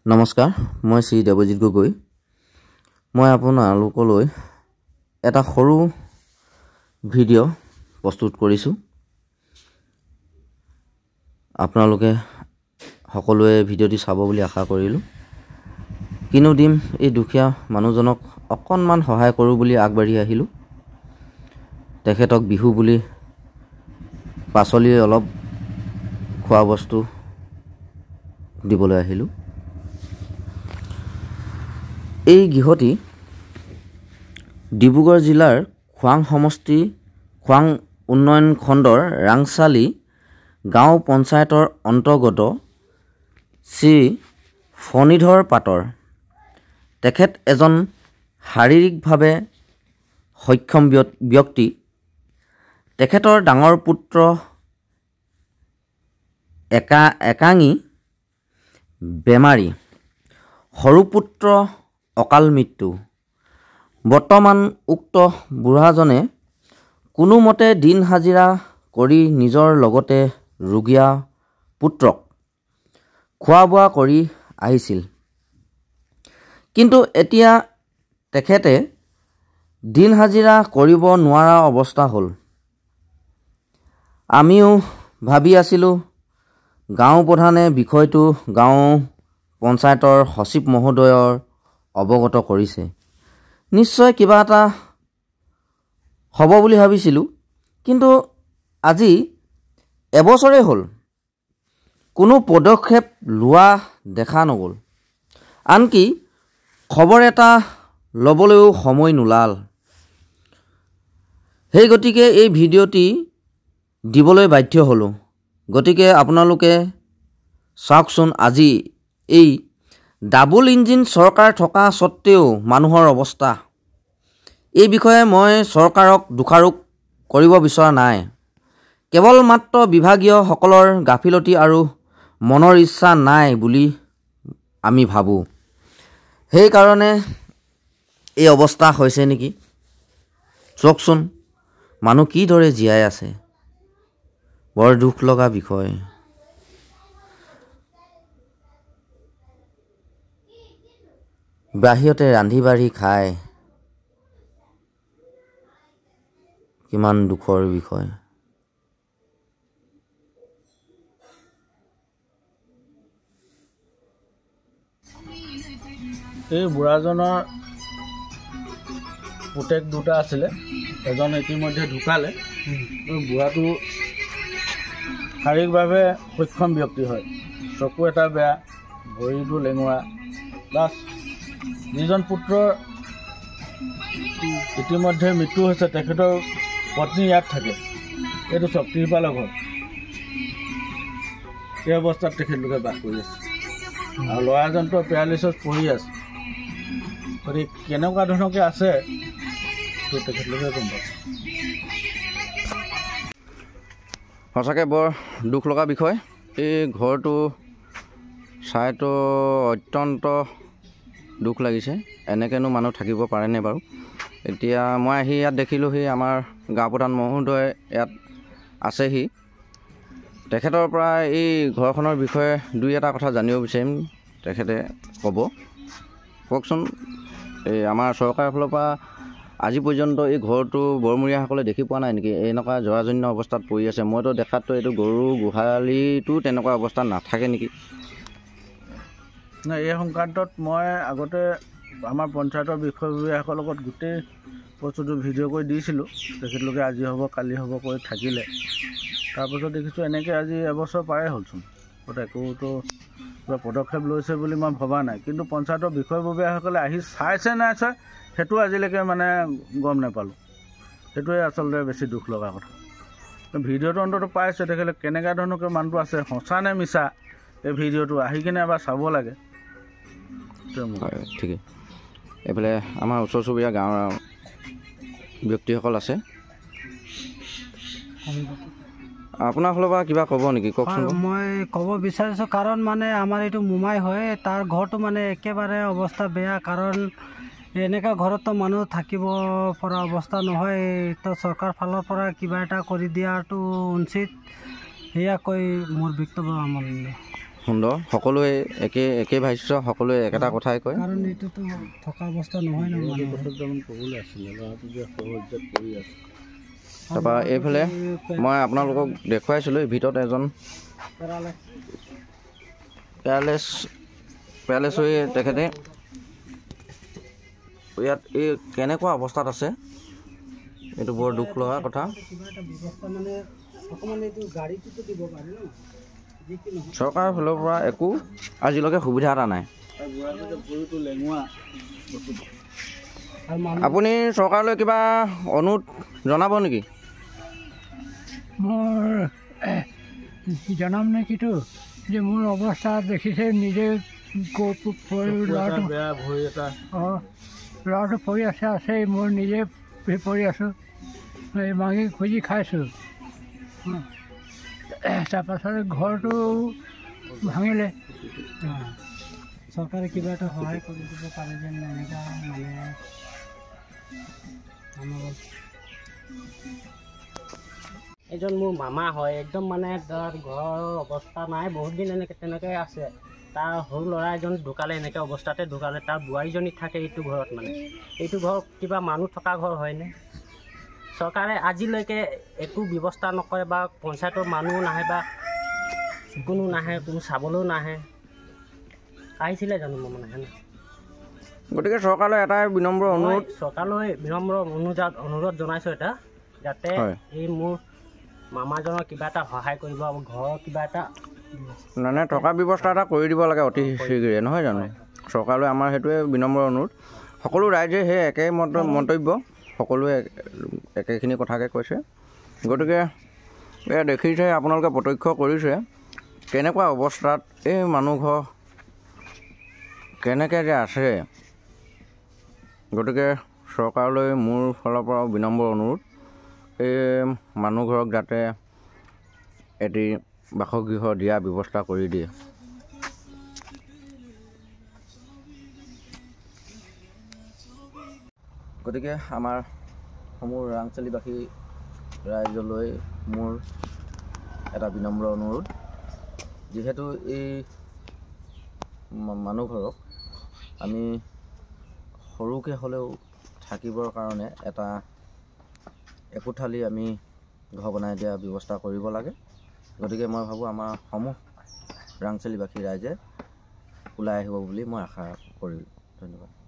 নমস্কাৰ, মই শ্ৰী দেৱজিৎ গগৈ। মই আপোনালোকলৈ এটা সৰু ভিডিঅ' প্ৰস্তুত কৰিছোঁ। আপোনালোকে সকলোৱে ভিডিঅ'টি চাব বুলি আশা কৰিলোঁ। কিনো দিম, এই দুখীয়া মানুহজনক অকণমান সহায় কৰোঁ বুলি আগবাঢ়ি আহিলোঁ। তেখেতক বিহু বুলি পাচলি অলপ খোৱা বস্তু দিবলৈ আহিলোঁ। এই গৃহটি ডিব্ৰুগড় জিলাৰ খোৱাং সমষ্টি খোৱাং উন্নয়ন খণ্ডৰ ৰাংচালি গাঁও পঞ্চায়তৰ অন্তৰ্গত শ্ৰী ফণীধৰ পাটৰ। তেখেত এজন শাৰীৰিকভাৱে সক্ষম ব্যক্তি। তেখেতৰ ডাঙৰ পুত্ৰ একাঙী বেমাৰী, সৰু পুত্ৰ অকাল মৃত্যু। বৰ্তমান উক্ত বুঢ়াজনে কোনোমতে দিন হাজিৰা কৰি নিজৰ লগতে ৰোগীয়া পুত্ৰক খোৱা বোৱা কৰি আহিছিল। কিন্তু এতিয়া তেখেতে দিন হাজিৰা কৰিব নোৱাৰা অৱস্থা হ'ল। আমিও ভাবি আছিলোঁ, গাঁও প্ৰধানে বিষয়টো গাঁও পঞ্চায়তৰ সচিব মহোদয়ৰ অৱগত কৰিছে, নিশ্চয় কিবা এটা হ'ব বুলি ভাবিছিলোঁ। কিন্তু আজি এবছৰেই হ'ল, কোনো পদক্ষেপ লোৱা দেখা নগ'ল। আনকি খবৰ এটা ল'বলৈও সময় নোলাল। সেই গতিকে এই ভিডিঅ'টি দিবলৈ বাধ্য হ'লোঁ। গতিকে আপোনালোকে চাওকচোন, আজি এই ডাবল ইঞ্জিন চৰকাৰ থকা স্বত্তেও মানুহৰ অৱস্থা। এই বিষয়ে মই চৰকাৰক দোষাৰোপ কৰিব বিচৰা নাই। কেৱল মাত্ৰ বিভাগীয়সকলৰ গাফিলতি আৰু মনৰ ইচ্ছা নাই বুলি আমি ভাবোঁ। সেইকাৰণে এই অৱস্থা হৈছে নেকি। চাওকচোন, মানুহ কিদৰে জীয়াই আছে। বৰ দুখ লগা বিষয়। বাহিৰতে ৰান্ধি বাঢ়ি খায়, কিমান দুখৰ বিষয়। এই বুঢ়াজনৰ পুতেক দুটা আছিলে, এজন ইতিমধ্যে ঢুকালে। বুঢ়াটো শাৰীৰিকভাৱে সক্ষম ব্যক্তি হয়, চকু এটা বেয়া, ভৰিটো লেঙুৰা। প্লাছ যিজন পুত্ৰৰ ইতিমধ্যে মৃত্যু হৈছে, তেখেতৰ পত্নী ইয়াত থাকে। এইটো চব তিৰপালৰ ঘৰ। এই অৱস্থাত তেখেতলোকে বাস কৰি আছে আৰু ল'ৰাজনটো পেৰালিচত পৰি আছে। গতিকে কেনেকুৱা ধৰণকৈ আছে তো তেখেতলোকে গম পাব। সঁচাকৈ বৰ দুখ লগা বিষয়। এই ঘৰটো চাইতো অত্যন্ত দুখ লাগিছে। এনেকৈনো মানুহ থাকিব পাৰেনে বাৰু। এতিয়া মই আহি ইয়াত দেখিলোঁহি, আমাৰ গাঁও প্ৰধান মহোদয় ইয়াত আছেহি। তেখেতৰ পৰা এই ঘৰখনৰ বিষয়ে দুই এটা কথা জানিব বিচাৰিম। তেখেতে ক'ব। কওকচোন, এই আমাৰ চৰকাৰৰ ফালৰ পৰা আজি পৰ্যন্ত এই ঘৰটো বৰমূৰীয়াসকলে দেখি পোৱা নাই নেকি? এনেকুৱা জৰাজীৰ্ণ অৱস্থাত পৰি আছে। মইতো দেখাততো এইটো গৰু গোহালিটো তেনেকুৱা অৱস্থাত নাথাকে নেকি? নাই, এই সংক্ৰান্তত মই আগতে আমাৰ পঞ্চায়তৰ বিষয়ববীয়াসকলৰ লগত গোটেই বস্তুটো ভিডিঅ' কৰি দিছিলোঁ। তেখেতলোকে আজি হ'ব কালি হ'ব কৰি থাকিলে। তাৰপাছত দেখিছোঁ এনেকৈ আজি এবছৰ পাৰে হ'লচোন, একোতো কিবা পদক্ষেপ লৈছে বুলি মই ভবা নাই। কিন্তু পঞ্চায়তৰ বিষয়ববীয়াসকলে আহি চাইছে নাই চাই, সেইটো আজিলৈকে মানে গম নাপালোঁ। সেইটোৱে আচলতে বেছি দুখ লগা কথা। ভিডিঅ'টো অন্ততঃ পাইছে, তেখেতে কেনেকুৱা ধৰণৰকৈ মানুহটো আছে, সঁচা নে মিছা, এই ভিডিঅ'টো আহি কিনে এবাৰ চাব লাগে। হয়, ঠিকেই। এইফালে আমাৰ ওচৰ চুবুৰীয়া গাঁৱৰ ব্যক্তিসকল আছে। আপোনাৰ ফালৰ পৰা কিবা ক'ব নেকি? কওকচোন। মই ক'ব বিচাৰিছোঁ, কাৰণ মানে আমাৰ এইটো মোমাই হয়, তাৰ ঘৰটো মানে একেবাৰে অৱস্থা বেয়া। কাৰণ এনেকুৱা ঘৰততো মানুহ থাকিব পৰা অৱস্থা নহয়। তো চৰকাৰ ফালৰ পৰা কিবা এটা কৰি দিয়াটো উচিত, সেয়া কৈ মোৰ বক্তব্য সামৰণি। সুন্দৰ, সকলোৱে একে ভাষ্য, সকলোৱে একেটা কথাই কয়। কাৰণ এইটোতো থকা অৱস্থা নহয় ন মানুহ। ক'বলৈ আছিলে ল'ৰাটো যে সহজত পৰি আছে। তাৰপৰা এইফালে মই আপোনালোকক দেখুৱাইছিলোঁ, ভিতৰত এজন পেৰালেছ হৈ তেখেতে ইয়াত এই কেনেকুৱা অৱস্থাত আছে, এইটো বৰ দুখ লগা কথা। চৰকাৰৰ ফালৰ পৰা একো আজিলৈকে সুবিধা এটা নাই। আপুনি চৰকাৰলৈ কিবা অনুৰোধ জনাব নেকি? মোৰ জনাম নেকিতো যে মোৰ অৱস্থা দেখিছে নিজে, ল'ৰাটো পৰি আছেই, মোৰ নিজে পৰি আছোঁ, এই মাগি খুজি খাইছোঁ। তাৰপাছত ঘৰটো ভাঙিলে। চৰকাৰে কিবা এটা সহায় কৰি দিব পাৰে যেন এনেকুৱা মানে এজন মোৰ মামা হয়, একদম মানে তাৰ ঘৰৰ অৱস্থা নাই, বহুত দিন তেনেকৈ আছে। তাৰ সৰু ল'ৰা এজন ঢুকালে, এনেকৈ অৱস্থাতে ঢুকালে। তাৰ বোৱাৰীজনী থাকে এইটো ঘৰত, মানে এইটো ঘৰত কিবা মানুহ থকা ঘৰ হয়নে? চৰকাৰে আজিলৈকে একো ব্যৱস্থা নকৰে, বা পঞ্চায়তৰ মানুহ নাহে, বা কোনো নাহে, কোনো চাবলৈও নাহে। আহিছিলে জানো মামা, নাহে ন? গতিকে চৰকাৰলৈ এটাই বিনম্ৰ অনুৰোধ, চৰকাৰলৈ বিনম্ৰ অনুৰোধ জনাইছোঁ এটা, যাতে এই মোৰ মামাজনৰ কিবা এটা সহায় কৰিব, ঘৰৰ কিবা এটা মানে থকা ব্যৱস্থা এটা কৰি দিব লাগে অতি শীঘ্ৰে, নহয় জানো? চৰকাৰলৈ আমাৰ সেইটোৱে বিনম্ৰ অনুৰোধ। সকলো ৰাইজে সেই একে মন্তব্য, সকলোৱে একেখিনি কথাকে কৈছে। গতিকে এয়া দেখিছে, আপোনালোকে প্ৰত্যক্ষ কৰিছে কেনেকুৱা অৱস্থাত এই মানুহঘৰ কেনেকৈ যে আছে। গতিকে চৰকাৰলৈ মোৰ ফালৰ পৰাও বিনম্ৰ অনুৰোধ, এই মানুহঘৰক যাতে এটি বাসগৃহ দিয়াৰ ব্যৱস্থা কৰি দিয়ে। গতিকে আমাৰ সমূহ ৰাংচালিবাসী ৰাইজলৈ মোৰ এটা বিনম্ৰ অনুৰোধ, যিহেতু এই মানুহঘৰক আমি সৰুকৈ হ'লেও থাকিবৰ কাৰণে এটা একোঠালি আমি ঘৰ বনাই দিয়াৰ ব্যৱস্থা কৰিব লাগে। গতিকে মই ভাবোঁ আমাৰ সমূহ ৰাংচালিবাসী ৰাইজে ওলাই আহিব বুলি মই আশা কৰিলোঁ। ধন্যবাদ।